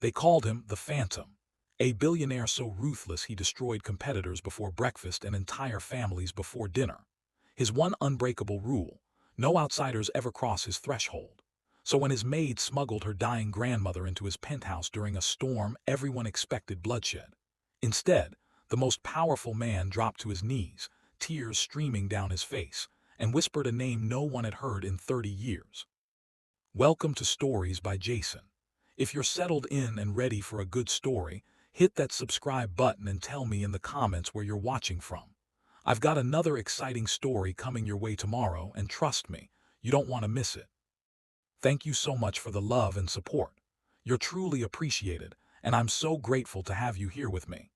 They called him the Phantom, a billionaire so ruthless he destroyed competitors before breakfast and entire families before dinner. His one unbreakable rule: no outsiders ever cross his threshold. So when his maid smuggled her dying grandmother into his penthouse during a storm, everyone expected bloodshed. Instead, the most powerful man dropped to his knees, tears streaming down his face, and whispered a name no one had heard in 30 years. Welcome to Stories by Jason. If you're settled in and ready for a good story, hit that subscribe button and tell me in the comments where you're watching from. I've got another exciting story coming your way tomorrow, and trust me, you don't want to miss it. Thank you so much for the love and support. You're truly appreciated, and I'm so grateful to have you here with me.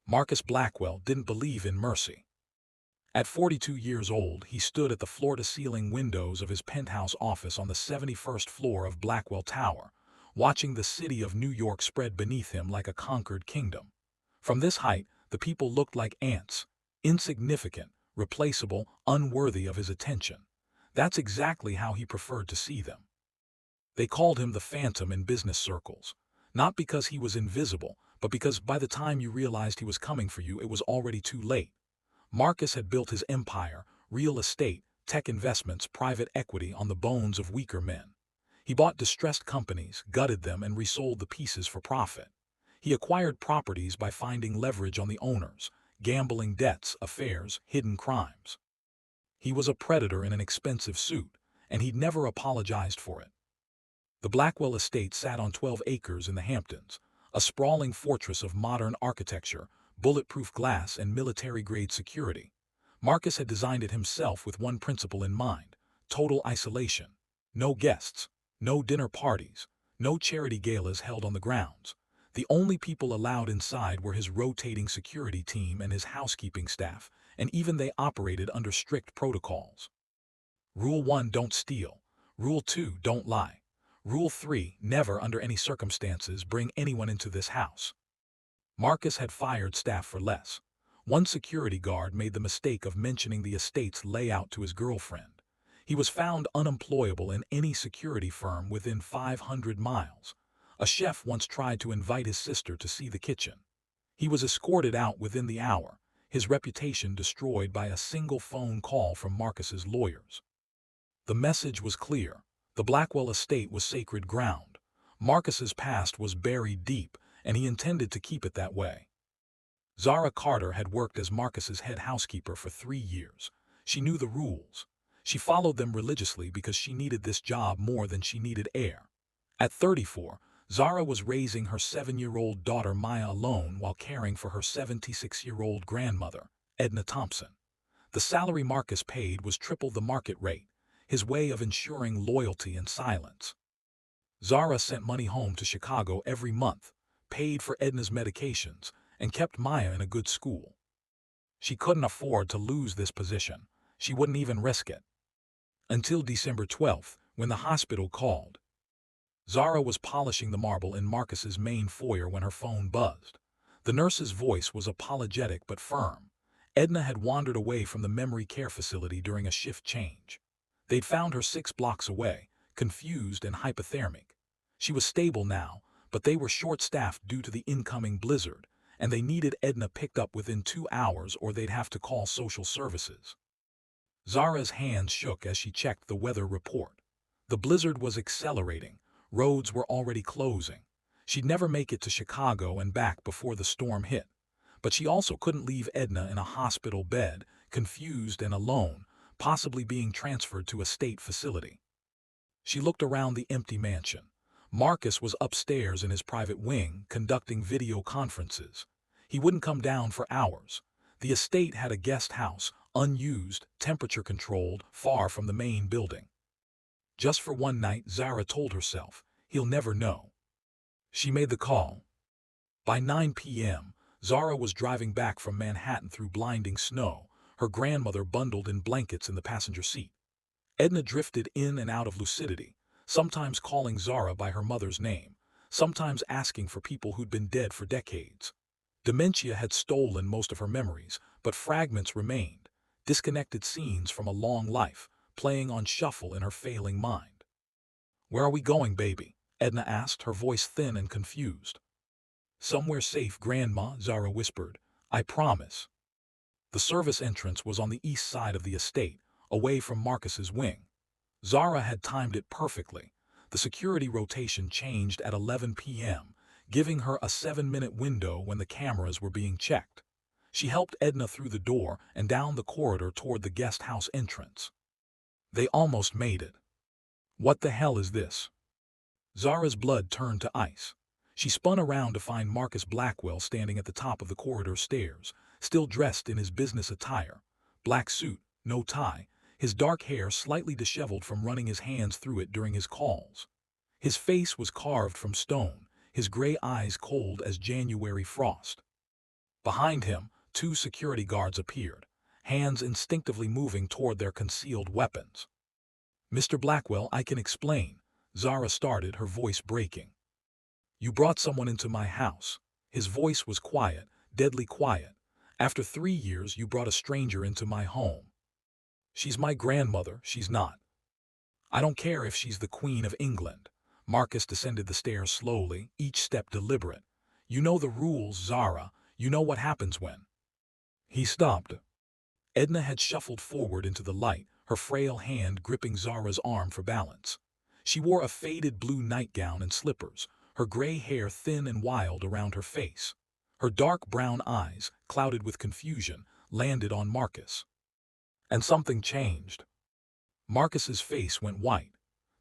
Marcus Blackwell didn't believe in mercy. At 42 years old, he stood at the floor-to-ceiling windows of his penthouse office on the 71st floor of Blackwell Tower, watching the city of New York spread beneath him like a conquered kingdom. From this height, the people looked like ants, insignificant, replaceable, unworthy of his attention. That's exactly how he preferred to see them. They called him the Phantom in business circles, not because he was invisible, but because by the time you realized he was coming for you, it was already too late. Marcus had built his empire, real estate, tech investments, private equity, on the bones of weaker men. He bought distressed companies, gutted them, and resold the pieces for profit. He acquired properties by finding leverage on the owners, gambling debts, affairs, hidden crimes. He was a predator in an expensive suit, and he'd never apologized for it. The Blackwell estate sat on 12 acres in the Hamptons, a sprawling fortress of modern architecture, bulletproof glass, and military-grade security. Marcus had designed it himself with one principle in mind: total isolation. No guests, no dinner parties, no charity galas held on the grounds. The only people allowed inside were his rotating security team and his housekeeping staff, and even they operated under strict protocols. Rule 1: don't steal. Rule 2: don't lie. Rule 3: never under any circumstances bring anyone into this house. Marcus had fired staff for less. One security guard made the mistake of mentioning the estate's layout to his girlfriend. He was found unemployable in any security firm within 500 miles. A chef once tried to invite his sister to see the kitchen. He was escorted out within the hour, his reputation destroyed by a single phone call from Marcus's lawyers. The message was clear: the Blackwell estate was sacred ground. Marcus's past was buried deep, and he intended to keep it that way. Zara Carter had worked as Marcus's head housekeeper for 3 years. She knew the rules. She followed them religiously because she needed this job more than she needed air. At 34, Zara was raising her 7-year-old daughter Maya alone while caring for her 76-year-old grandmother, Edna Thompson. The salary Marcus paid was triple the market rate, his way of ensuring loyalty and silence. Zara sent money home to Chicago every month, paid for Edna's medications, and kept Maya in a good school. She couldn't afford to lose this position. She wouldn't even risk it. Until December 12th, when the hospital called. Zara was polishing the marble in Marcus's main foyer when her phone buzzed. The nurse's voice was apologetic but firm. Edna had wandered away from the memory care facility during a shift change. They'd found her 6 blocks away, confused and hypothermic. She was stable now, but they were short-staffed due to the incoming blizzard, and they needed Edna picked up within 2 hours or they'd have to call social services. Zara's hands shook as she checked the weather report. The blizzard was accelerating. Roads were already closing. She'd never make it to Chicago and back before the storm hit. But she also couldn't leave Edna in a hospital bed, confused and alone, possibly being transferred to a state facility. She looked around the empty mansion. Marcus was upstairs in his private wing, conducting video conferences. He wouldn't come down for hours. The estate had a guest house, unused, temperature-controlled, far from the main building. Just for one night, Zara told herself, he'll never know. She made the call. By 9 p.m., Zara was driving back from Manhattan through blinding snow, her grandmother bundled in blankets in the passenger seat. Edna drifted in and out of lucidity, sometimes calling Zara by her mother's name, sometimes asking for people who'd been dead for decades. Dementia had stolen most of her memories, but fragments remained, disconnected scenes from a long life, playing on shuffle in her failing mind. "Where are we going, baby?" Edna asked, her voice thin and confused. "Somewhere safe, Grandma," Zara whispered. "I promise." The service entrance was on the east side of the estate, away from Marcus's wing. Zara had timed it perfectly. The security rotation changed at 11 p.m., giving her a 7-minute window when the cameras were being checked. She helped Edna through the door and down the corridor toward the guest house entrance. They almost made it. "What the hell is this?" Zara's blood turned to ice. She spun around to find Marcus Blackwell standing at the top of the corridor stairs, still dressed in his business attire. Black suit, no tie, his dark hair slightly disheveled from running his hands through it during his calls. His face was carved from stone, his gray eyes cold as January frost. Behind him, 2 security guards appeared, hands instinctively moving toward their concealed weapons. "Mr. Blackwell, I can explain," Zara started, her voice breaking. "You brought someone into my house." His voice was quiet, deadly quiet. "After 3 years, you brought a stranger into my home." "She's my grandmother, she's not." "I don't care if she's the Queen of England." Marcus descended the stairs slowly, each step deliberate. "You know the rules, Zara. You know what happens when." He stopped. Edna had shuffled forward into the light, her frail hand gripping Zara's arm for balance. She wore a faded blue nightgown and slippers, her gray hair thin and wild around her face. Her dark brown eyes, clouded with confusion, landed on Marcus. And something changed. Marcus's face went white.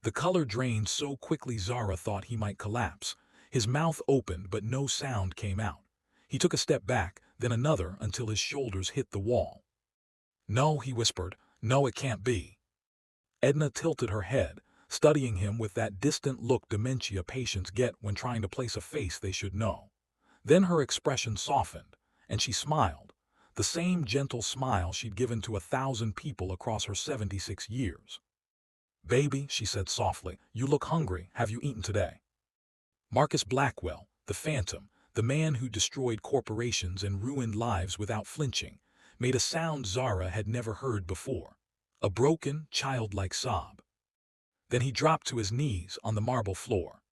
The color drained so quickly Zara thought he might collapse. His mouth opened but no sound came out. He took a step back, then another until his shoulders hit the wall. "No," he whispered. "No, it can't be." Edna tilted her head, studying him with that distant look dementia patients get when trying to place a face they should know. Then her expression softened, and she smiled, the same gentle smile she'd given to 1,000 people across her 76 years. "Baby," she said softly, "you look hungry. Have you eaten today?" Marcus Blackwell, the Phantom, the man who destroyed corporations and ruined lives without flinching, made a sound Zara had never heard before. A broken, childlike sob. Then he dropped to his knees on the marble floor.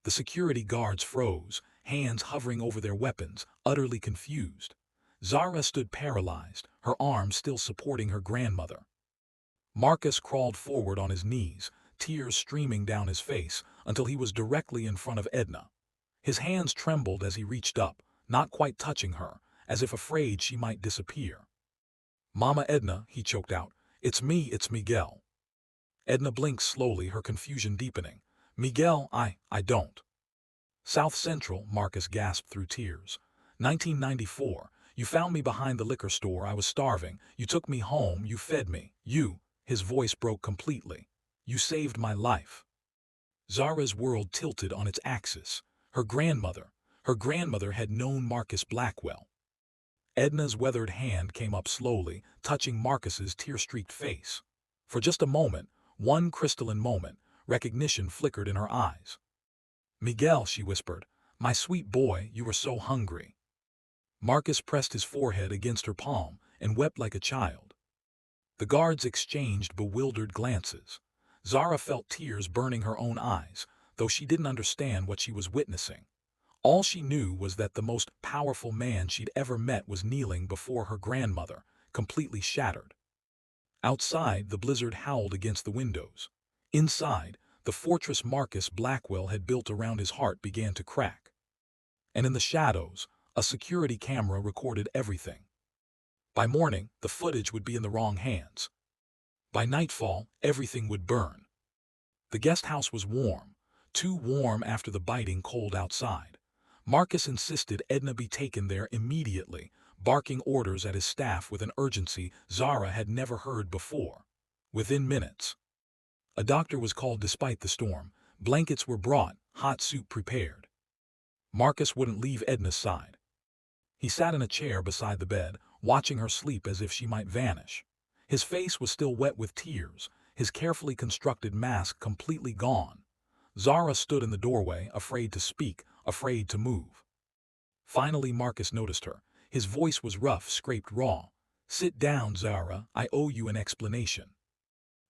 The security guards froze, hands hovering over their weapons, utterly confused. Zara stood paralyzed, her arms still supporting her grandmother. Marcus crawled forward on his knees, tears streaming down his face, until he was directly in front of Edna. His hands trembled as he reached up, not quite touching her, as if afraid she might disappear. "Mama Edna," he choked out, it's Miguel." Edna blinked slowly, her confusion deepening. "Miguel, I don't." "South Central," Marcus gasped through tears. 1994, you found me behind the liquor store, I was starving, you took me home, you fed me, his voice broke completely. "You saved my life." Zara's world tilted on its axis. Her grandmother had known Marcus Blackwell. Edna's weathered hand came up slowly, touching Marcus's tear-streaked face. For just a moment, one crystalline moment, recognition flickered in her eyes. "Miguel," she whispered, "my sweet boy, you were so hungry." Marcus pressed his forehead against her palm and wept like a child. The guards exchanged bewildered glances. Zara felt tears burning her own eyes, though she didn't understand what she was witnessing. All she knew was that the most powerful man she'd ever met was kneeling before her grandmother, completely shattered. Outside, the blizzard howled against the windows. Inside, the fortress Marcus Blackwell had built around his heart began to crack. And in the shadows, a security camera recorded everything. By morning, the footage would be in the wrong hands. By nightfall, everything would burn. The guest house was warm, too warm after the biting cold outside. Marcus insisted Edna be taken there immediately, barking orders at his staff with an urgency Zara had never heard before. Within minutes, a doctor was called despite the storm. Blankets were brought, hot soup prepared. Marcus wouldn't leave Edna's side. He sat in a chair beside the bed, watching her sleep as if she might vanish. His face was still wet with tears, his carefully constructed mask completely gone. Zara stood in the doorway, afraid to speak, afraid to move. Finally Marcus noticed her. His voice was rough, scraped raw. "Sit down, Zara, I owe you an explanation."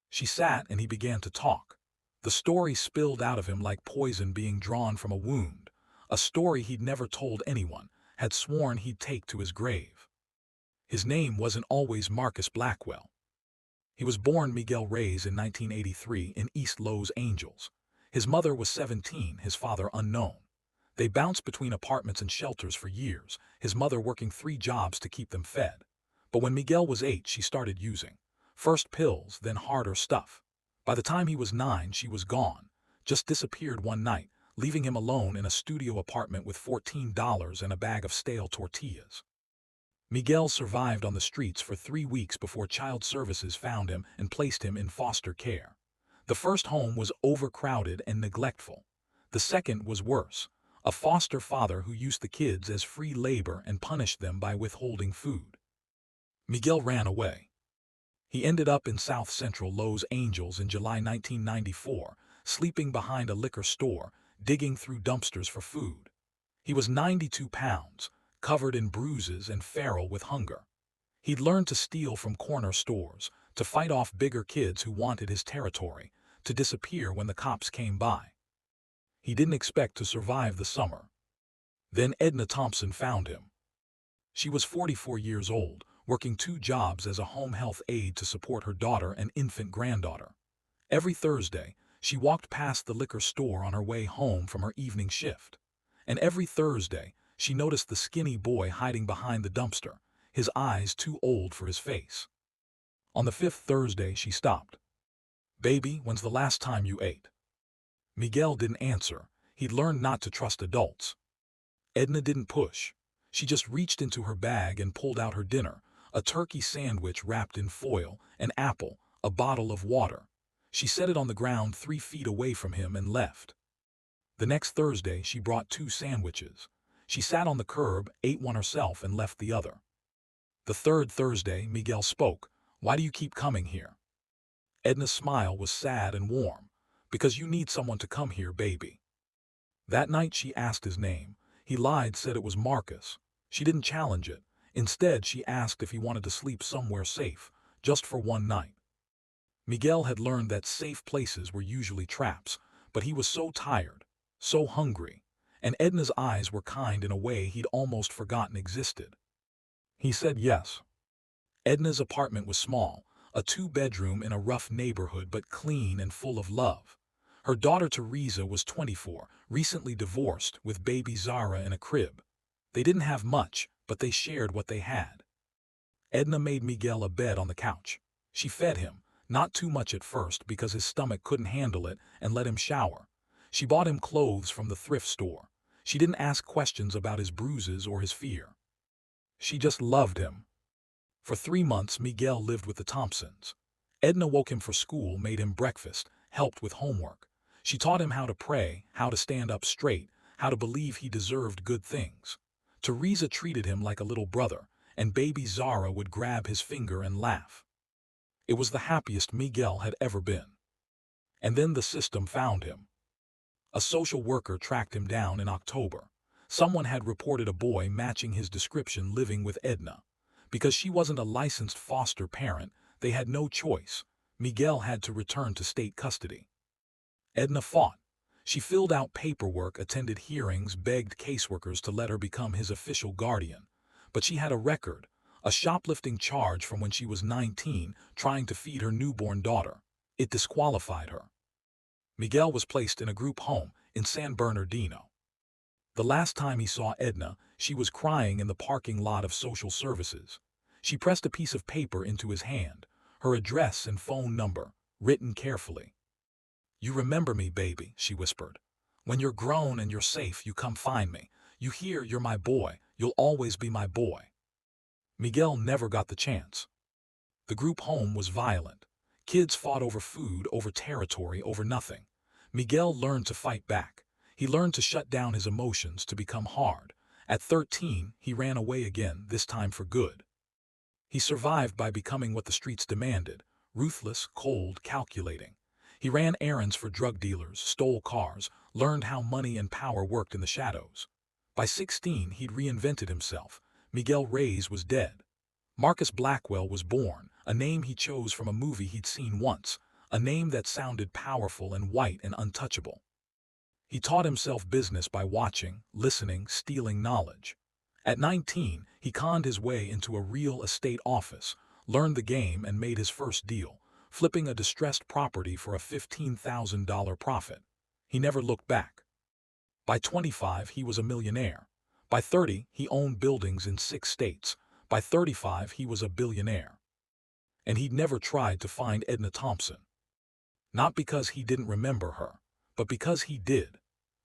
She sat and he began to talk. The story spilled out of him like poison being drawn from a wound, a story he'd never told anyone, had sworn he'd take to his grave. His name wasn't always Marcus Blackwell. He was born Miguel Reyes in 1983 in East Los Angeles. His mother was 17, his father unknown. They bounced between apartments and shelters for years, his mother working 3 jobs to keep them fed. But when Miguel was 8, she started using. First pills, then harder stuff. By the time he was 9, she was gone, just disappeared one night, leaving him alone in a studio apartment with $14 and a bag of stale tortillas. Miguel survived on the streets for 3 weeks before Child Services found him and placed him in foster care. The first home was overcrowded and neglectful. The second was worse, a foster father who used the kids as free labor and punished them by withholding food. Miguel ran away. He ended up in South Central Los Angeles in July 1994, sleeping behind a liquor store, digging through dumpsters for food. He was 92 pounds, covered in bruises and feral with hunger. He'd learned to steal from corner stores, to fight off bigger kids who wanted his territory, to disappear when the cops came by. He didn't expect to survive the summer. Then Edna Thompson found him. She was 44 years old, working 2 jobs as a home health aide to support her daughter and infant granddaughter. Every Thursday, she walked past the liquor store on her way home from her evening shift. And every Thursday, she noticed the skinny boy hiding behind the dumpster, his eyes too old for his face. On the 5th Thursday, she stopped. "Baby, when's the last time you ate?" Miguel didn't answer. He'd learned not to trust adults. Edna didn't push. She just reached into her bag and pulled out her dinner, a turkey sandwich wrapped in foil, an apple, a bottle of water. She set it on the ground 3 feet away from him and left. The next Thursday, she brought 2 sandwiches. She sat on the curb, ate one herself, and left the other. The 3rd Thursday, Miguel spoke. "Why do you keep coming here?" Edna's smile was sad and warm. "Because you need someone to come here, baby." That night she asked his name. He lied, said it was Marcus. She didn't challenge it. Instead, she asked if he wanted to sleep somewhere safe, just for one night. Miguel had learned that safe places were usually traps, but he was so tired, so hungry, and Edna's eyes were kind in a way he'd almost forgotten existed. He said yes. Edna's apartment was small, a 2-bedroom in a rough neighborhood but clean and full of love. Her daughter Teresa was 24, recently divorced, with baby Zara in a crib. They didn't have much, but they shared what they had. Edna made Miguel a bed on the couch. She fed him, not too much at first because his stomach couldn't handle it, and let him shower. She bought him clothes from the thrift store. She didn't ask questions about his bruises or his fear. She just loved him. For 3 months, Miguel lived with the Thompsons. Edna woke him for school, made him breakfast, helped with homework. She taught him how to pray, how to stand up straight, how to believe he deserved good things. Teresa treated him like a little brother, and baby Zara would grab his finger and laugh. It was the happiest Miguel had ever been. And then the system found him. A social worker tracked him down in October. Someone had reported a boy matching his description living with Edna. Because she wasn't a licensed foster parent, they had no choice. Miguel had to return to state custody. Edna fought. She filled out paperwork, attended hearings, begged caseworkers to let her become his official guardian. But she had a record, a shoplifting charge from when she was 19, trying to feed her newborn daughter. It disqualified her. Miguel was placed in a group home in San Bernardino. The last time he saw Edna, she was crying in the parking lot of social services. She pressed a piece of paper into his hand, her address and phone number, written carefully. "You remember me, baby," she whispered. "When you're grown and you're safe, you come find me. You hear you're my boy, you'll always be my boy." Miguel never got the chance. The group home was violent. Kids fought over food, over territory, over nothing. Miguel learned to fight back. He learned to shut down his emotions, to become hard. At 13, he ran away again, this time for good. He survived by becoming what the streets demanded: ruthless, cold, calculating. He ran errands for drug dealers, stole cars, learned how money and power worked in the shadows. By 16, he'd reinvented himself. Miguel Reyes was dead. Marcus Blackwell was born, a name he chose from a movie he'd seen once, a name that sounded powerful and white and untouchable. He taught himself business by watching, listening, stealing knowledge. At 19, he conned his way into a real estate office, learned the game and made his first deal, flipping a distressed property for a $15,000 profit. He never looked back. By 25, he was a millionaire. By 30, he owned buildings in 6 states. By 35, he was a billionaire. And he'd never tried to find Edna Thompson. Not because he didn't remember her, but because he did.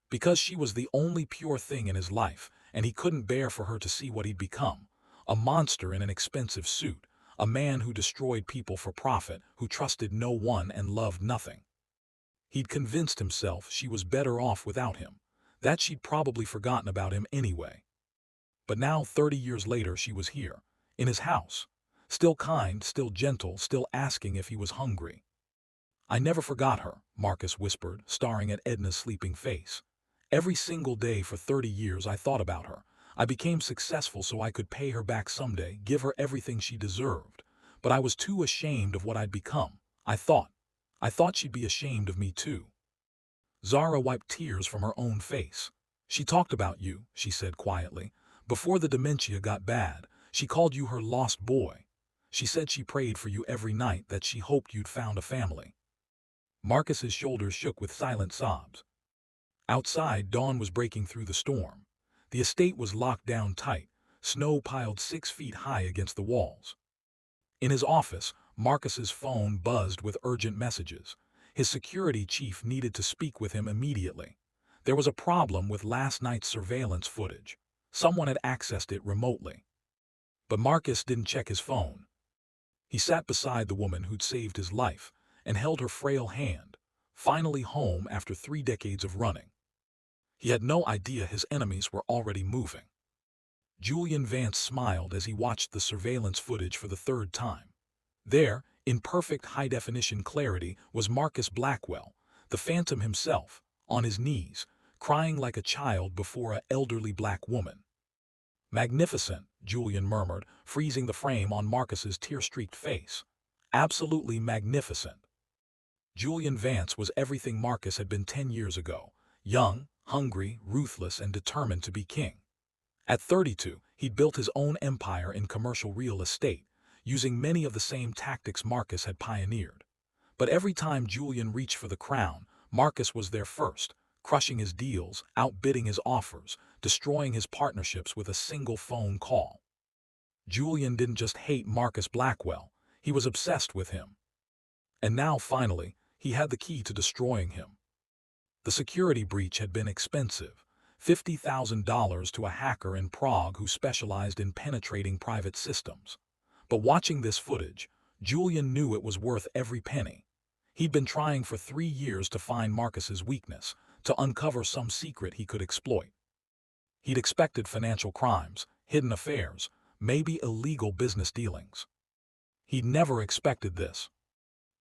Because she was the only pure thing in his life, and he couldn't bear for her to see what he'd become. A monster in an expensive suit, a man who destroyed people for profit, who trusted no one and loved nothing. He'd convinced himself she was better off without him, that she'd probably forgotten about him anyway. But now, 30 years later, she was here, in his house. Still kind, still gentle, still asking if he was hungry. "I never forgot her," Marcus whispered, staring at Edna's sleeping face. "Every single day for 30 years I thought about her. I became successful so I could pay her back someday, give her everything she deserved. But I was too ashamed of what I'd become. I thought she'd be ashamed of me too." Zara wiped tears from her own face. "She talked about you," she said quietly. "Before the dementia got bad, she called you her lost boy. She said she prayed for you every night, that she hoped you'd found a family." Marcus's shoulders shook with silent sobs. Outside, dawn was breaking through the storm. The estate was locked down tight, snow piled 6 feet high against the walls. In his office, Marcus's phone buzzed with urgent messages. His security chief needed to speak with him immediately. There was a problem with last night's surveillance footage. Someone had accessed it remotely. But Marcus didn't check his phone. He sat beside the woman who'd saved his life and held her frail hand, finally home after 3 decades of running. He had no idea his enemies were already moving. Julian Vance smiled as he watched the surveillance footage for the 3rd time. There, in perfect high-definition clarity, was Marcus Blackwell, the Phantom himself, on his knees, crying like a child before an elderly black woman. "Magnificent," Julian murmured, freezing the frame on Marcus's tear-streaked face. "Absolutely magnificent." Julian Vance was everything Marcus had been 10 years ago, young, hungry, ruthless, and determined to be king. At 32, he'd built his own empire in commercial real estate, using many of the same tactics Marcus had pioneered. But every time Julian reached for the crown, Marcus was there first, crushing his deals, outbidding his offers, destroying his partnerships with a single phone call. Julian didn't just hate Marcus Blackwell, he was obsessed with him. And now, finally, he had the key to destroying him. The security breach had been expensive, $50,000 to a hacker in Prague who specialized in penetrating private systems. But watching this footage, Julian knew it was worth every penny. He'd been trying for 3 years to find Marcus's weakness, to uncover some secret he could exploit. He'd expected financial crimes, hidden affairs, maybe illegal business dealings. He'd never expected this.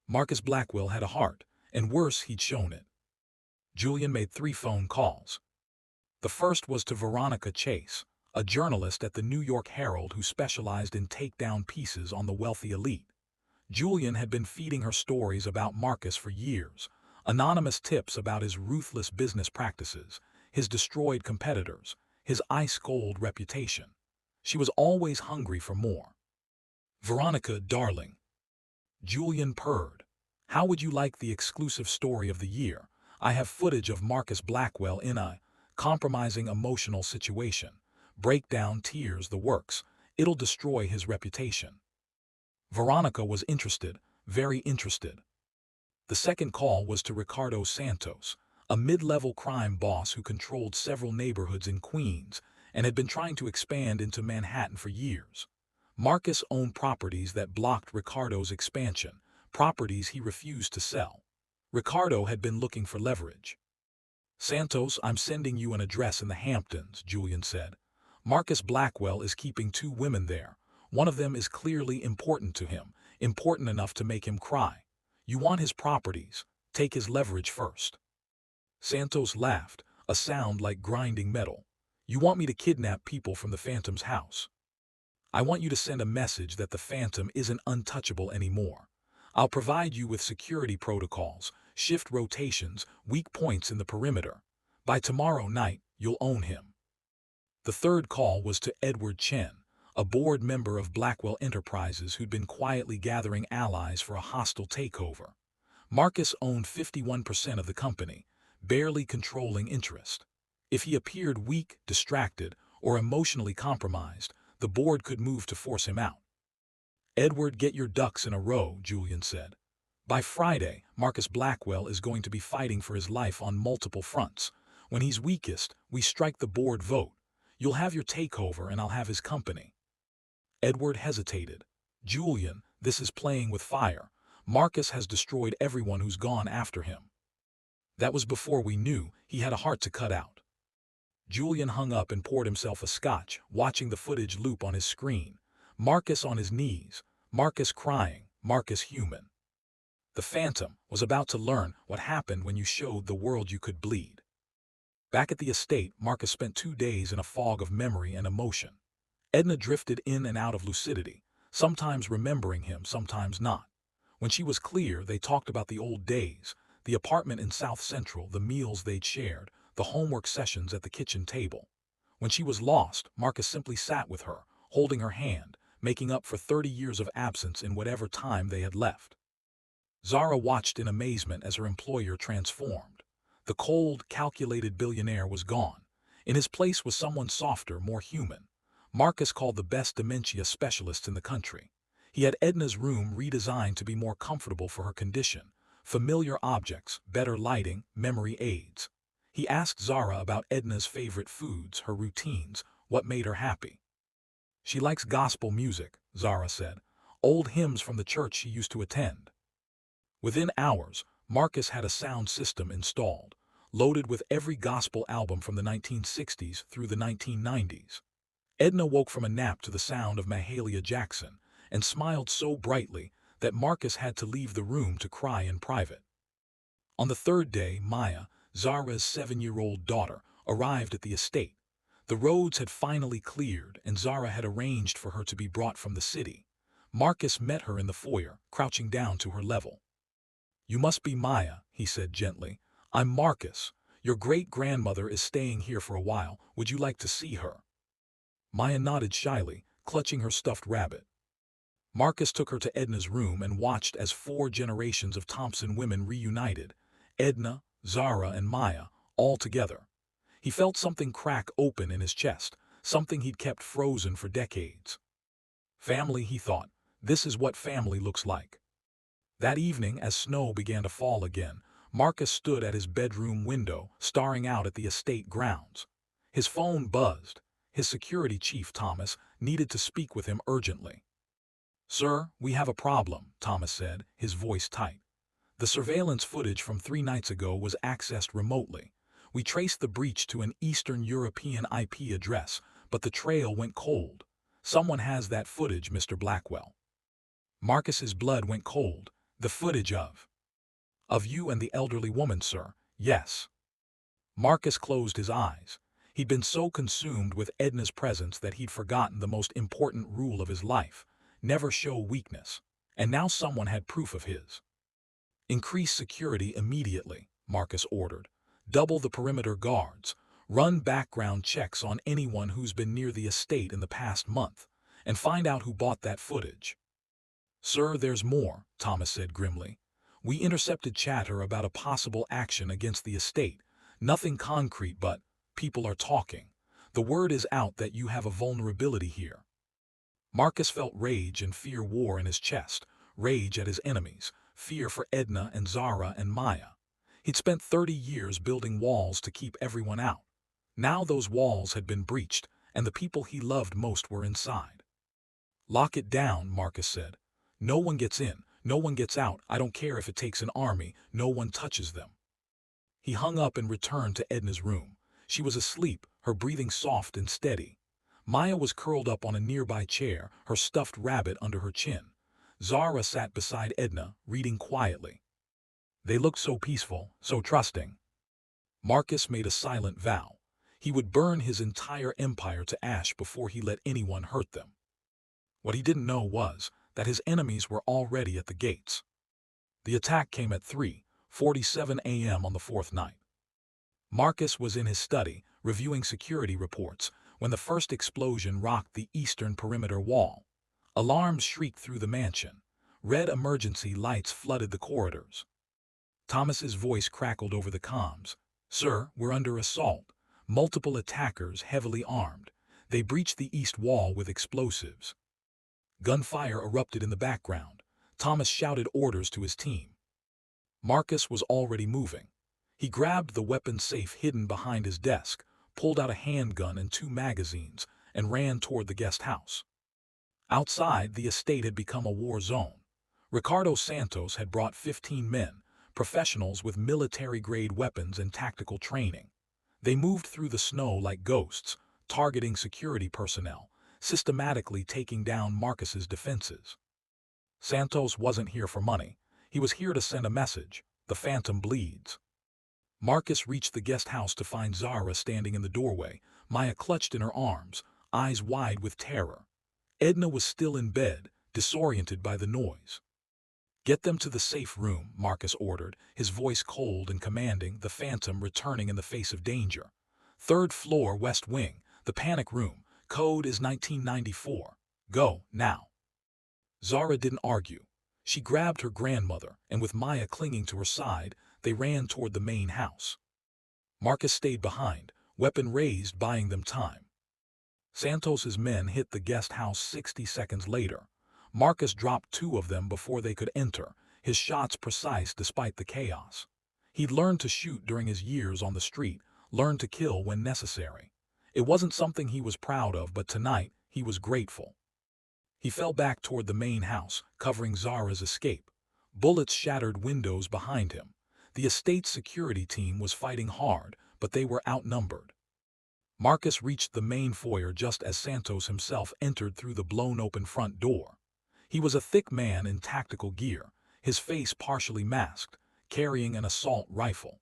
Marcus Blackwell had a heart, and worse, he'd shown it. Julian made 3 phone calls. The first was to Veronica Chase, a journalist at the New York Herald who specialized in takedown pieces on the wealthy elite. Julian had been feeding her stories about Marcus for years, anonymous tips about his ruthless business practices, his destroyed competitors, his ice-cold reputation. She was always hungry for more. "Veronica, darling," Julian purred, "how would you like the exclusive story of the year? I have footage of Marcus Blackwell in a compromising emotional situation. Breakdown, tears, the works. It'll destroy his reputation." Veronica was interested, very interested. The second call was to Ricardo Santos, a mid-level crime boss who controlled several neighborhoods in Queens and had been trying to expand into Manhattan for years. Marcus owned properties that blocked Ricardo's expansion, properties he refused to sell. Ricardo had been looking for leverage. "Santos, I'm sending you an address in the Hamptons," Julian said. "Marcus Blackwell is keeping 2 women there. One of them is clearly important to him, important enough to make him cry. You want his properties, take his leverage first." Santos laughed, a sound like grinding metal. "You want me to kidnap people from the Phantom's house? I want you to send a message that the Phantom isn't untouchable anymore. I'll provide you with security protocols, shift rotations, weak points in the perimeter. By tomorrow night, you'll own him." The third call was to Edward Chen, a board member of Blackwell Enterprises who'd been quietly gathering allies for a hostile takeover. Marcus owned 51% of the company, barely controlling interest. If he appeared weak, distracted, or emotionally compromised, the board could move to force him out. "Edward, get your ducks in a row," Julian said. "By Friday, Marcus Blackwell is going to be fighting for his life on multiple fronts. When he's weakest, we strike the board vote. You'll have your takeover and I'll have his company." Edward hesitated. "Julian, this is playing with fire. Marcus has destroyed everyone who's gone after him." That was before we knew he had a heart to cut out. Julian hung up and poured himself a scotch, watching the footage loop on his screen. Marcus on his knees, Marcus crying, Marcus human. The Phantom was about to learn what happened when you showed the world you could bleed. Back at the estate, Marcus spent 2 days in a fog of memory and emotion. Edna drifted in and out of lucidity, sometimes remembering him, sometimes not. When she was clear, they talked about the old days, the apartment in South Central, the meals they'd shared, the homework sessions at the kitchen table. When she was lost, Marcus simply sat with her, holding her hand, making up for 30 years of absence in whatever time they had left. Zara watched in amazement as her employer transformed. The cold, calculated billionaire was gone. In his place was someone softer, more human. Marcus called the best dementia specialists in the country. He had Edna's room redesigned to be more comfortable for her condition. Familiar objects, better lighting, memory aids. He asked Zara about Edna's favorite foods, her routines, what made her happy. "She likes gospel music," Zara said. "Old hymns from the church she used to attend." Within hours, Marcus had a sound system installed, loaded with every gospel album from the 1960s through the 1990s. Edna woke from a nap to the sound of Mahalia Jackson and smiled so brightly that Marcus had to leave the room to cry in private. On the third day, Maya, Zara's 7-year-old daughter, arrived at the estate. The roads had finally cleared and Zara had arranged for her to be brought from the city. Marcus met her in the foyer, crouching down to her level. "You must be Maya," he said gently. "I'm Marcus. Your great-grandmother is staying here for a while. Would you like to see her?" Maya nodded shyly, clutching her stuffed rabbit. Marcus took her to Edna's room and watched as 4 generations of Thompson women reunited. Edna, Zara, and Maya, all together. He felt something crack open in his chest, something he'd kept frozen for decades. Family, he thought. This is what family looks like. That evening, as snow began to fall again, Marcus stood at his bedroom window, staring out at the estate grounds. His phone buzzed. His security chief, Thomas, needed to speak with him urgently. "Sir, we have a problem," Thomas said, his voice tight. "The surveillance footage from 3 nights ago was accessed remotely. We traced the breach to an Eastern European IP address, but the trail went cold. Someone has that footage, Mr. Blackwell." Marcus's blood went cold. "The footage of you and the elderly woman, sir." "Yes." Marcus closed his eyes. He'd been so consumed with Edna's presence that he'd forgotten the most important rule of his life: never show weakness. And now someone had proof of his. "Increase security immediately," Marcus ordered. "Double the perimeter guards. Run background checks on anyone who's been near the estate in the past month. And find out who bought that footage." "Sir, there's more," Thomas said grimly. "We intercepted chatter about a possible action against the estate. Nothing concrete, but people are talking. The word is out that you have a vulnerability here." Marcus felt rage and fear war in his chest, rage at his enemies, fear for Edna and Zara and Maya. He'd spent 30 years building walls to keep everyone out. Now those walls had been breached, and the people he loved most were inside. "Lock it down," Marcus said. "No one gets in, no one gets out. I don't care if it takes an army, no one touches them." He hung up and returned to Edna's room. She was asleep, her breathing soft and steady. Maya was curled up on a nearby chair, her stuffed rabbit under her chin. Zara sat beside Edna, reading quietly. They looked so peaceful, so trusting. Marcus made a silent vow. He would burn his entire empire to ash before he let anyone hurt them. What he didn't know was that his enemies were already at the gates. The attack came at 3:47 a.m. on the fourth night. Marcus was in his study, reviewing security reports, when the first explosion rocked the eastern perimeter wall. Alarms shrieked through the mansion. Red emergency lights flooded the corridors. Thomas's voice crackled over the comms. "Sir, we're under assault. Multiple attackers heavily armed. They breached the east wall with explosives." Gunfire erupted in the background. Thomas shouted orders to his team. Marcus was already moving. He grabbed the weapon safe hidden behind his desk, pulled out a handgun and 2 magazines, and ran toward the guest house. Outside, the estate had become a war zone. Ricardo Santos had brought 15 men, professionals with military-grade weapons and tactical training. They moved through the snow like ghosts, targeting security personnel, systematically taking down Marcus's defenses. Santos wasn't here for money. He was here to send a message: the Phantom bleeds. Marcus reached the guest house to find Zara standing in the doorway, Maya clutched in her arms, eyes wide with terror. Edna was still in bed, disoriented by the noise. "Get them to the safe room," Marcus ordered, his voice cold and commanding, the Phantom returning in the face of danger. "3rd floor, West Wing, the panic room. Code is 1994. Go, now." Zara didn't argue. She grabbed her grandmother, and with Maya clinging to her side, they ran toward the main house. Marcus stayed behind, weapon raised, buying them time. Santos's men hit the guest house 60 seconds later. Marcus dropped 2 of them before they could enter, his shots precise despite the chaos. He'd learned to shoot during his years on the street, learned to kill when necessary. It wasn't something he was proud of, but tonight he was grateful. He fell back toward the main house, covering Zara's escape. Bullets shattered windows behind him. The estate's security team was fighting hard, but they were outnumbered. Marcus reached the main foyer just as Santos himself entered through the blown-open front door. He was a thick man in tactical gear, his face partially masked, carrying an assault rifle.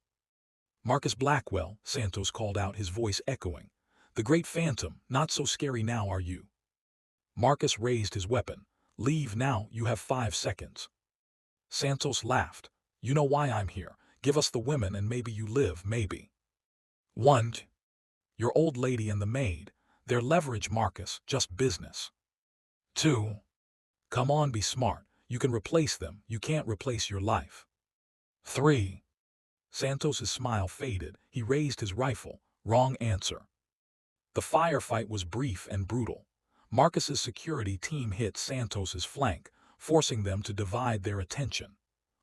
"Marcus Blackwell," Santos called out, his voice echoing. "The Great Phantom, not so scary now, are you?" Marcus raised his weapon. "Leave now, you have 5 seconds. Santos laughed. "You know why I'm here. Give us the women and maybe you live, maybe." 1. "Your old lady and the maid. They're leverage, Marcus, just business." 2. "Come on, be smart. You can replace them, you can't replace your life." 3. Santos's smile faded. He raised his rifle. Wrong answer. The firefight was brief and brutal. Marcus's security team hit Santos's flank, forcing them to divide their attention.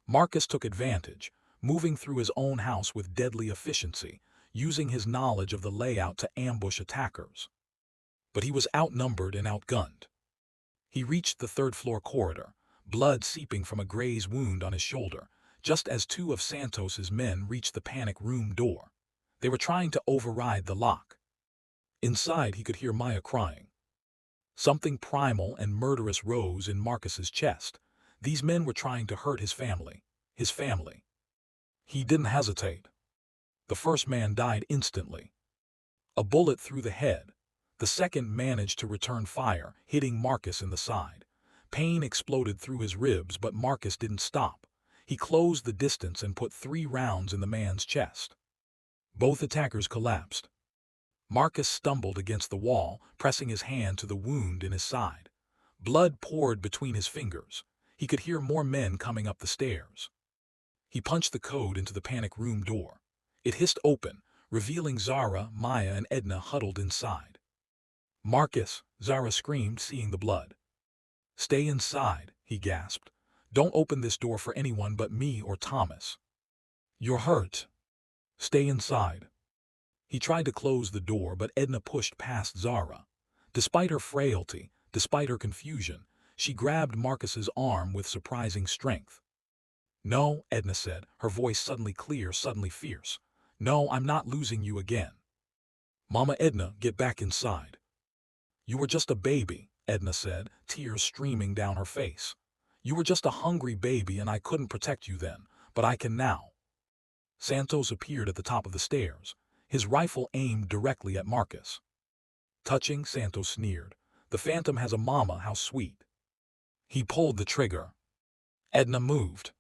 Marcus took advantage, moving through his own house with deadly efficiency, using his knowledge of the layout to ambush attackers. But he was outnumbered and outgunned. He reached the 3rd-floor corridor, blood seeping from a graze wound on his shoulder, just as 2 of Santos's men reached the panic room door. They were trying to override the lock. Inside, he could hear Maya crying. Something primal and murderous rose in Marcus's chest. These men were trying to hurt his family. His family. He didn't hesitate. The first man died instantly. A bullet through the head. The second managed to return fire, hitting Marcus in the side. Pain exploded through his ribs, but Marcus didn't stop. He closed the distance and put 3 rounds in the man's chest. Both attackers collapsed. Marcus stumbled against the wall, pressing his hand to the wound in his side. Blood poured between his fingers. He could hear more men coming up the stairs. He punched the code into the panic room door. It hissed open, revealing Zara, Maya, and Edna huddled inside. "Marcus," Zara screamed, seeing the blood. "Stay inside," he gasped. "Don't open this door for anyone but me or Thomas. You're hurt. Stay inside." He tried to close the door, but Edna pushed past Zara. Despite her frailty, despite her confusion, she grabbed Marcus's arm with surprising strength. "No," Edna said, her voice suddenly clear, suddenly fierce. "No, I'm not losing you again." "Mama Edna, get back inside." "You were just a baby," Edna said, tears streaming down her face. "You were just a hungry baby and I couldn't protect you then, but I can now." Santos appeared at the top of the stairs, his rifle aimed directly at Marcus. "Touching," Santos sneered. "The Phantom has a mama, how sweet." He pulled the trigger. Edna moved.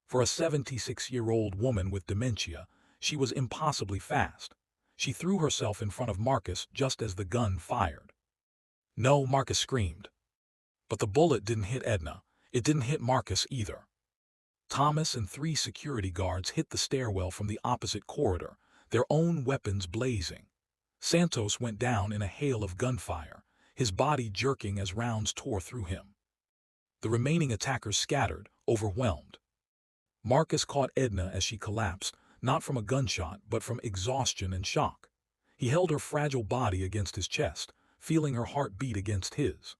For a 76-year-old woman with dementia, she was impossibly fast. She threw herself in front of Marcus just as the gun fired. "No," Marcus screamed. But the bullet didn't hit Edna. It didn't hit Marcus either. Thomas and 3 security guards hit the stairwell from the opposite corridor, their own weapons blazing. Santos went down in a hail of gunfire, his body jerking as rounds tore through him. The remaining attackers scattered, overwhelmed. Marcus caught Edna as she collapsed, not from a gunshot but from exhaustion and shock. He held her fragile body against his chest, feeling her heart beat against his.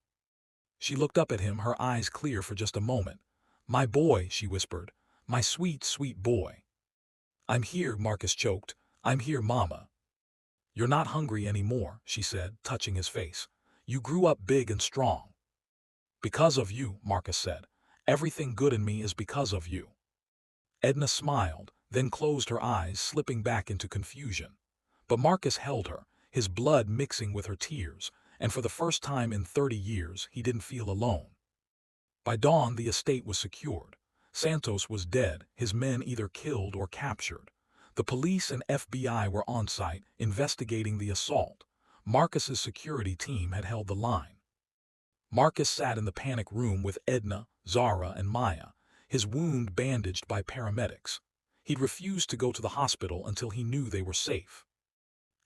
She looked up at him, her eyes clear for just a moment. "My boy," she whispered. "My sweet, sweet boy." "I'm here," Marcus choked. "I'm here, Mama." "You're not hungry anymore," she said, touching his face. "You grew up big and strong." "Because of you," Marcus said. "Everything good in me is because of you." Edna smiled, then closed her eyes, slipping back into confusion. But Marcus held her, his blood mixing with her tears, and for the first time in 30 years he didn't feel alone. By dawn the estate was secured. Santos was dead, his men either killed or captured. The police and FBI were on site, investigating the assault. Marcus's security team had held the line. Marcus sat in the panic room with Edna, Zara, and Maya, his wound bandaged by paramedics. He'd refused to go to the hospital until he knew they were safe.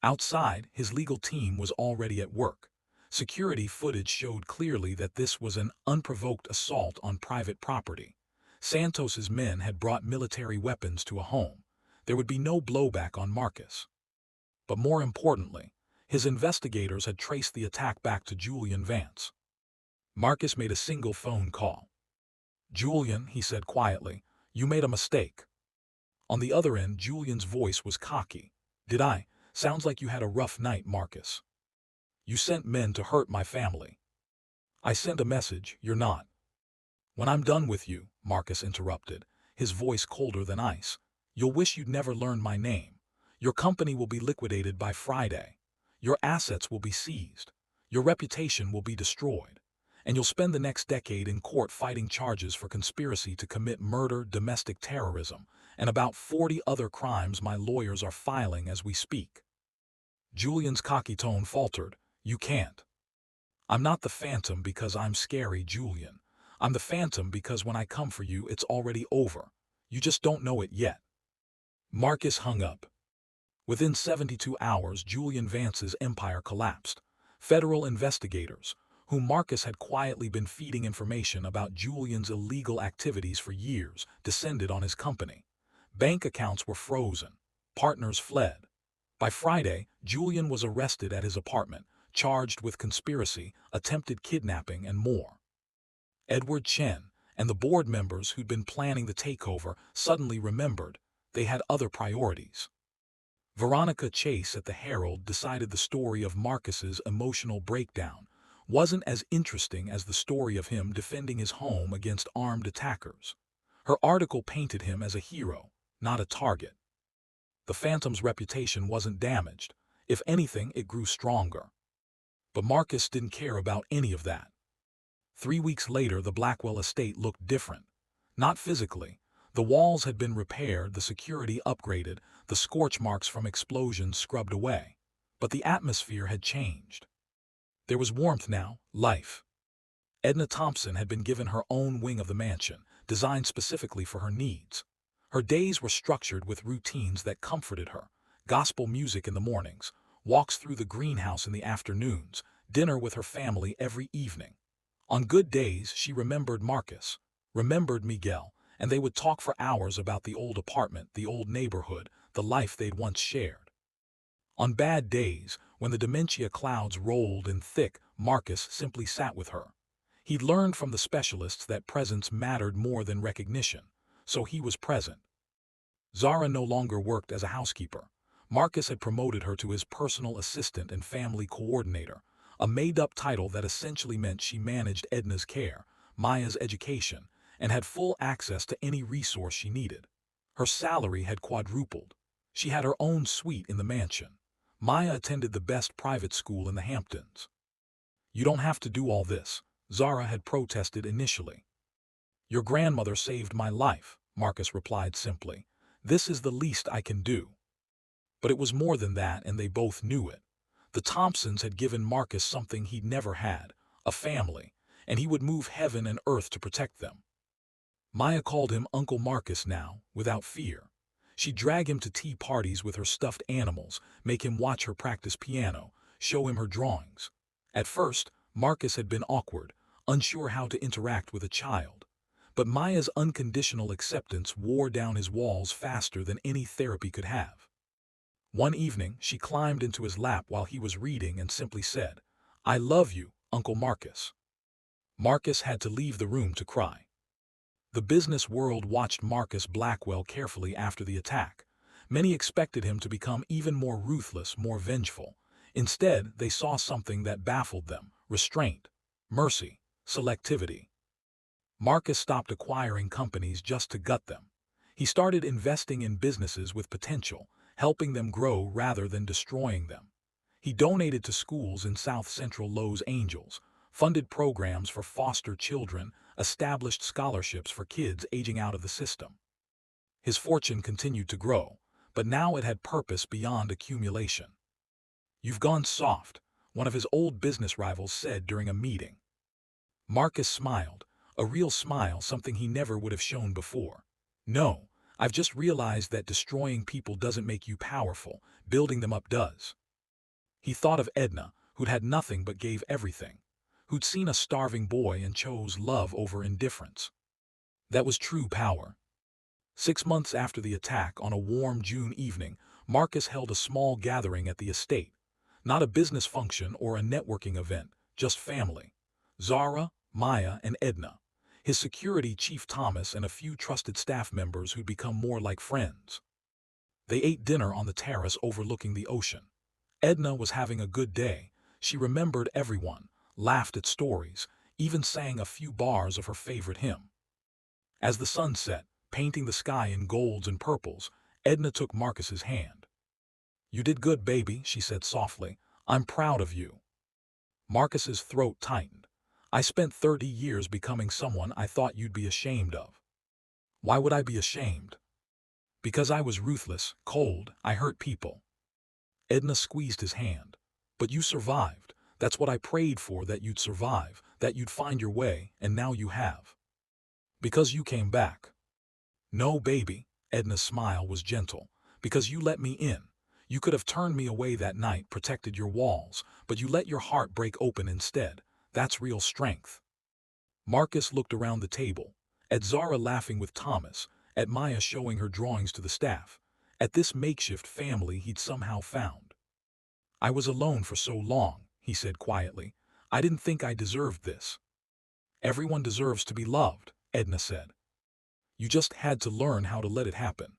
Outside, his legal team was already at work. Security footage showed clearly that this was an unprovoked assault on private property. Santos's men had brought military weapons to a home. There would be no blowback on Marcus. But more importantly, his investigators had traced the attack back to Julian Vance. Marcus made a single phone call. "Julian," he said quietly, "you made a mistake." On the other end, Julian's voice was cocky. "Did I? Sounds like you had a rough night, Marcus. You sent men to hurt my family." "I sent a message, you're not." "When I'm done with you," Marcus interrupted, his voice colder than ice, "you'll wish you'd never learned my name. Your company will be liquidated by Friday. Your assets will be seized. Your reputation will be destroyed. And you'll spend the next decade in court fighting charges for conspiracy to commit murder, domestic terrorism, and about 40 other crimes my lawyers are filing as we speak." Julian's cocky tone faltered. "You can't." "I'm not the Phantom because I'm scary, Julian. I'm the Phantom because when I come for you, it's already over. You just don't know it yet." Marcus hung up. Within 72 hours, Julian Vance's empire collapsed. Federal investigators, whom Marcus had quietly been feeding information about Julian's illegal activities for years, descended on his company. Bank accounts were frozen. Partners fled. By Friday, Julian was arrested at his apartment, charged with conspiracy, attempted kidnapping, and more. Edward Chen and the board members who'd been planning the takeover suddenly remembered they had other priorities. Veronica Chase at the Herald decided the story of Marcus's emotional breakdown wasn't as interesting as the story of him defending his home against armed attackers. Her article painted him as a hero, not a target. The Phantom's reputation wasn't damaged. If anything, it grew stronger. But Marcus didn't care about any of that. 3 weeks later, the Blackwell estate looked different. Not physically. The walls had been repaired, the security upgraded, the scorch marks from explosions scrubbed away. But the atmosphere had changed. There was warmth now, life. Edna Thompson had been given her own wing of the mansion, designed specifically for her needs. Her days were structured with routines that comforted her: gospel music in the mornings, walks through the greenhouse in the afternoons, dinner with her family every evening. On good days, she remembered Marcus, remembered Miguel, and they would talk for hours about the old apartment, the old neighborhood, the life they'd once shared. On bad days, when the dementia clouds rolled in thick, Marcus simply sat with her. He'd learned from the specialists that presence mattered more than recognition, so he was present. Zara no longer worked as a housekeeper. Marcus had promoted her to his personal assistant and family coordinator, a made-up title that essentially meant she managed Edna's care, Maya's education, and had full access to any resource she needed. Her salary had quadrupled. She had her own suite in the mansion. Maya attended the best private school in the Hamptons. "You don't have to do all this," Zara had protested initially. "Your grandmother saved my life," Marcus replied simply. This is the least I can do. But it was more than that, and they both knew it. The Thompsons had given Marcus something he'd never had, a family, and he would move heaven and earth to protect them. Maya called him Uncle Marcus now, without fear. She'd drag him to tea parties with her stuffed animals, make him watch her practice piano, show him her drawings. At first, Marcus had been awkward, unsure how to interact with a child. But Maya's unconditional acceptance wore down his walls faster than any therapy could have. One evening, she climbed into his lap while he was reading and simply said, "I love you, Uncle Marcus." Marcus had to leave the room to cry. The business world watched Marcus Blackwell carefully after the attack. Many expected him to become even more ruthless, more vengeful. Instead, they saw something that baffled them: restraint, mercy, selectivity. Marcus stopped acquiring companies just to gut them. He started investing in businesses with potential, helping them grow rather than destroying them. He donated to schools in South Central Los Angeles, funded programs for foster children, established scholarships for kids aging out of the system. His fortune continued to grow, but now it had purpose beyond accumulation. "You've gone soft," one of his old business rivals said during a meeting. Marcus smiled, a real smile, something he never would have shown before. "No, I've just realized that destroying people doesn't make you powerful, building them up does." He thought of Edna, who'd had nothing but gave everything, who'd seen a starving boy and chose love over indifference. That was true power. 6 months after the attack, on a warm June evening, Marcus held a small gathering at the estate. Not a business function or a networking event, just family. Zara, Maya, and Edna. His security chief Thomas, and a few trusted staff members who'd become more like friends. They ate dinner on the terrace overlooking the ocean. Edna was having a good day. She remembered everyone, laughed at stories, even sang a few bars of her favorite hymn. As the sun set, painting the sky in golds and purples, Edna took Marcus's hand. "You did good, baby," she said softly. "I'm proud of you." Marcus's throat tightened. "I spent 30 years becoming someone I thought you'd be ashamed of." "Why would I be ashamed?" "Because I was ruthless, cold, I hurt people." Edna squeezed his hand. "But you survived. That's what I prayed for, that you'd survive, that you'd find your way, and now you have. Because you came back." "No, baby," Edna's smile was gentle. "Because you let me in. You could have turned me away that night, protected your walls, but you let your heart break open instead. That's real strength." Marcus looked around the table, at Zara laughing with Thomas, at Maya showing her drawings to the staff, at this makeshift family he'd somehow found. "I was alone for so long," he said quietly. "I didn't think I deserved this." "Everyone deserves to be loved," Edna said. "You just had to learn how to let it happen."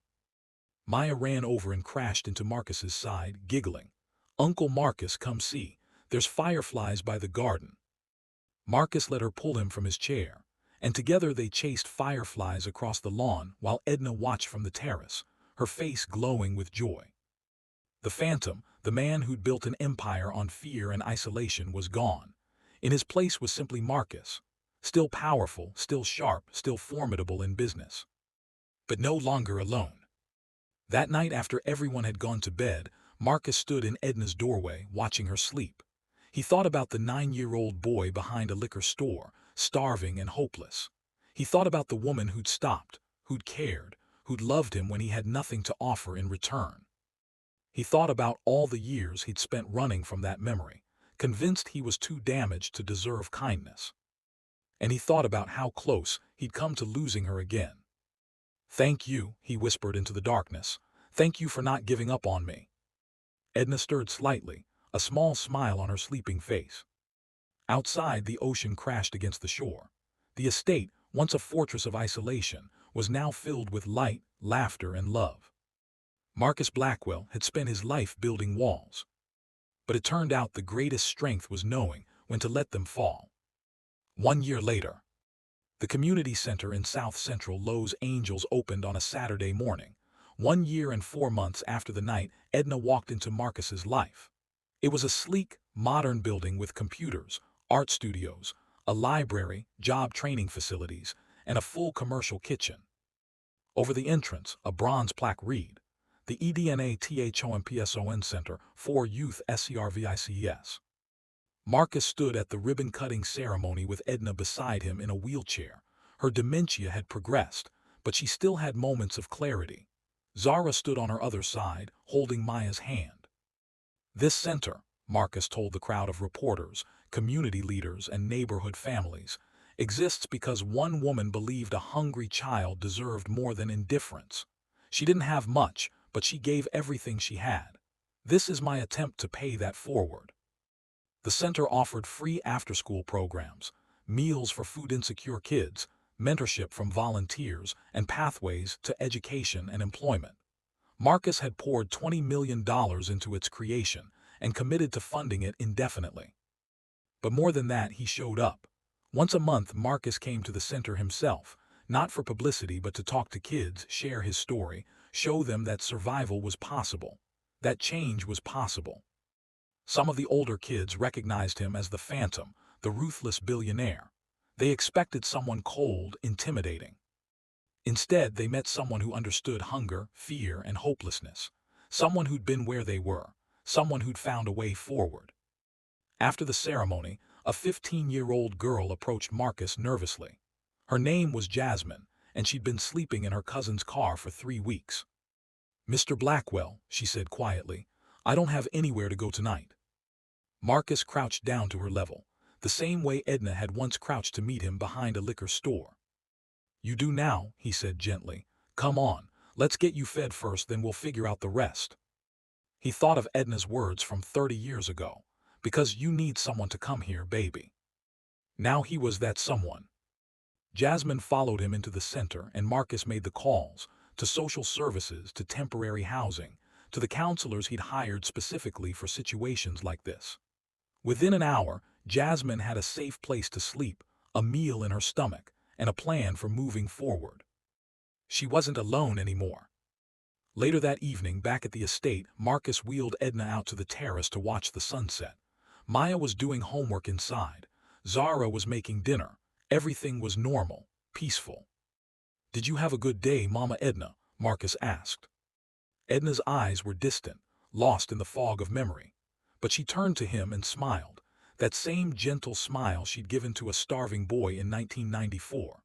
Maya ran over and crashed into Marcus's side, giggling. "Uncle Marcus, come see. There's fireflies by the garden." Marcus let her pull him from his chair, and together they chased fireflies across the lawn while Edna watched from the terrace, her face glowing with joy. The phantom, the man who'd built an empire on fear and isolation, was gone. In his place was simply Marcus, still powerful, still sharp, still formidable in business. But no longer alone. That night, after everyone had gone to bed, Marcus stood in Edna's doorway, watching her sleep. He thought about the 9-year-old boy behind a liquor store, starving and hopeless. He thought about the woman who'd stopped, who'd cared, who'd loved him when he had nothing to offer in return. He thought about all the years he'd spent running from that memory, convinced he was too damaged to deserve kindness. And he thought about how close he'd come to losing her again. "Thank you," he whispered into the darkness. "Thank you for not giving up on me." Edna stirred slightly, a small smile on her sleeping face. Outside, the ocean crashed against the shore. The estate, once a fortress of isolation, was now filled with light, laughter, and love. Marcus Blackwell had spent his life building walls. But it turned out the greatest strength was knowing when to let them fall. 1 year later, the community center in South Central Los Angeles opened on a Saturday morning, 1 year and 4 months after the night Edna walked into Marcus's life. It was a sleek, modern building with computers, art studios, a library, job training facilities, and a full commercial kitchen. Over the entrance, a bronze plaque read, "The EDNATHOMPSON Center for Youth SCRVICES." Marcus stood at the ribbon-cutting ceremony with Edna beside him in a wheelchair. Her dementia had progressed, but she still had moments of clarity. Zara stood on her other side, holding Maya's hand. "This center," Marcus told the crowd of reporters, community leaders, and neighborhood families, "exists because one woman believed a hungry child deserved more than indifference. She didn't have much, but she gave everything she had. This is my attempt to pay that forward." The center offered free after-school programs, meals for food-insecure kids, mentorship from volunteers, and pathways to education and employment. Marcus had poured $20 million into its creation and committed to funding it indefinitely. But more than that, he showed up. Once a month, Marcus came to the center himself, not for publicity but to talk to kids, share his story, show them that survival was possible, that change was possible. Some of the older kids recognized him as the Phantom, the ruthless billionaire. They expected someone cold, intimidating. Instead, they met someone who understood hunger, fear, and hopelessness. Someone who'd been where they were. Someone who'd found a way forward. After the ceremony, a 15-year-old girl approached Marcus nervously. Her name was Jasmine, and she'd been sleeping in her cousin's car for 3 weeks. "Mr. Blackwell," she said quietly, "I don't have anywhere to go tonight." Marcus crouched down to her level, the same way Edna had once crouched to meet him behind a liquor store. "You do now," he said gently. "Come on, let's get you fed first, then we'll figure out the rest." He thought of Edna's words from 30 years ago, "Because you need someone to come here, baby." Now he was that someone. Jasmine followed him into the center, and Marcus made the calls, to social services, to temporary housing, to the counselors he'd hired specifically for situations like this. Within an hour, Jasmine had a safe place to sleep, a meal in her stomach, and a plan for moving forward. She wasn't alone anymore. Later that evening, back at the estate, Marcus wheeled Edna out to the terrace to watch the sunset. Maya was doing homework inside. Zara was making dinner. Everything was normal, peaceful. "Did you have a good day, Mama Edna?" Marcus asked. Edna's eyes were distant, lost in the fog of memory. But she turned to him and smiled, that same gentle smile she'd given to a starving boy in 1994.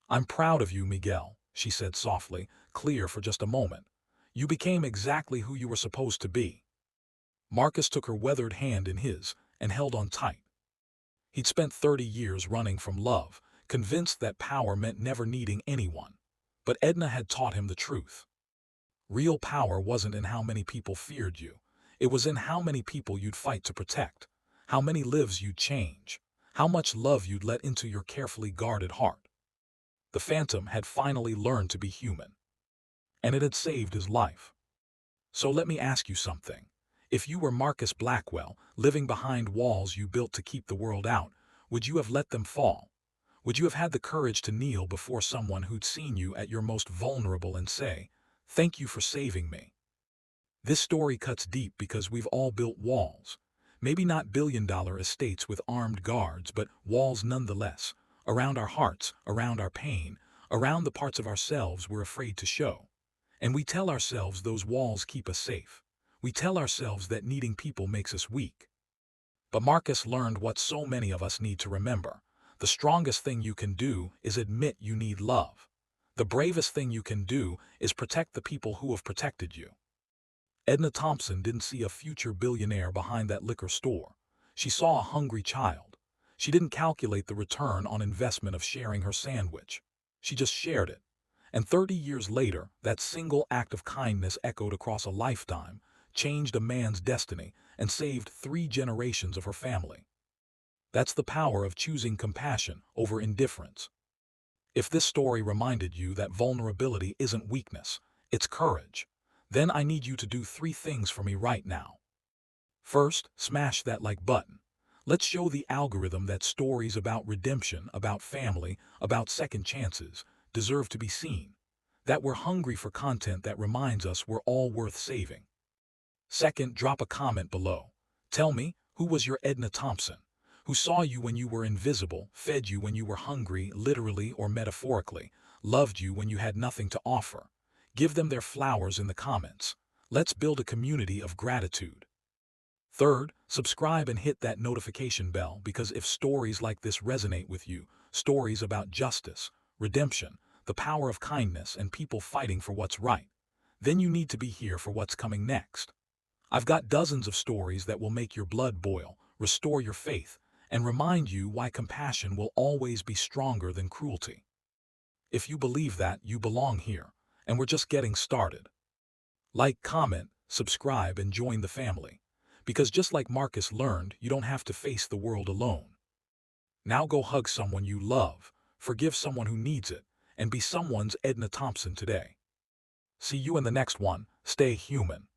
"I'm proud of you, Miguel," she said softly, clear for just a moment. "You became exactly who you were supposed to be." Marcus took her weathered hand in his and held on tight. He'd spent 30 years running from love, convinced that power meant never needing anyone. But Edna had taught him the truth. Real power wasn't in how many people feared you. It was in how many people you'd fight to protect, how many lives you'd change, how much love you'd let into your carefully guarded heart. The Phantom had finally learned to be human. And it had saved his life. So let me ask you something. If you were Marcus Blackwell, living behind walls you built to keep the world out, would you have let them fall? Would you have had the courage to kneel before someone who'd seen you at your most vulnerable and say, "Thank you for saving me"? This story cuts deep because we've all built walls. Maybe not billion-dollar estates with armed guards, but walls nonetheless, around our hearts, around our pain, around the parts of ourselves we're afraid to show. And we tell ourselves those walls keep us safe. We tell ourselves that needing people makes us weak. But Marcus learned what so many of us need to remember. The strongest thing you can do is admit you need love. The bravest thing you can do is protect the people who have protected you. Edna Thompson didn't see a future billionaire behind that liquor store. She saw a hungry child. She didn't calculate the return on investment of sharing her sandwich. She just shared it. And 30 years later, that single act of kindness echoed across a lifetime, changed a man's destiny, and saved 3 generations of her family. That's the power of choosing compassion over indifference. If this story reminded you that vulnerability isn't weakness, it's courage, then I need you to do 3 things for me right now. First, smash that like button. Let's show the algorithm that stories about redemption, about family, about second chances, deserve to be seen. That we're hungry for content that reminds us we're all worth saving. Second, drop a comment below. Tell me, who was your Edna Thompson? Who saw you when you were invisible, fed you when you were hungry, literally or metaphorically, loved you when you had nothing to offer. Give them their flowers in the comments. Let's build a community of gratitude. Third, subscribe and hit that notification bell, because if stories like this resonate with you, stories about justice, redemption, the power of kindness, and people fighting for what's right, then you need to be here for what's coming next. I've got dozens of stories that will make your blood boil, restore your faith, and remind you why compassion will always be stronger than cruelty. If you believe that, you belong here, and we're just getting started. Like, comment, subscribe, and join the family. Because just like Marcus learned, you don't have to face the world alone. Now go hug someone you love, forgive someone who needs it, and be someone's Edna Thompson today. See you in the next one. Stay human.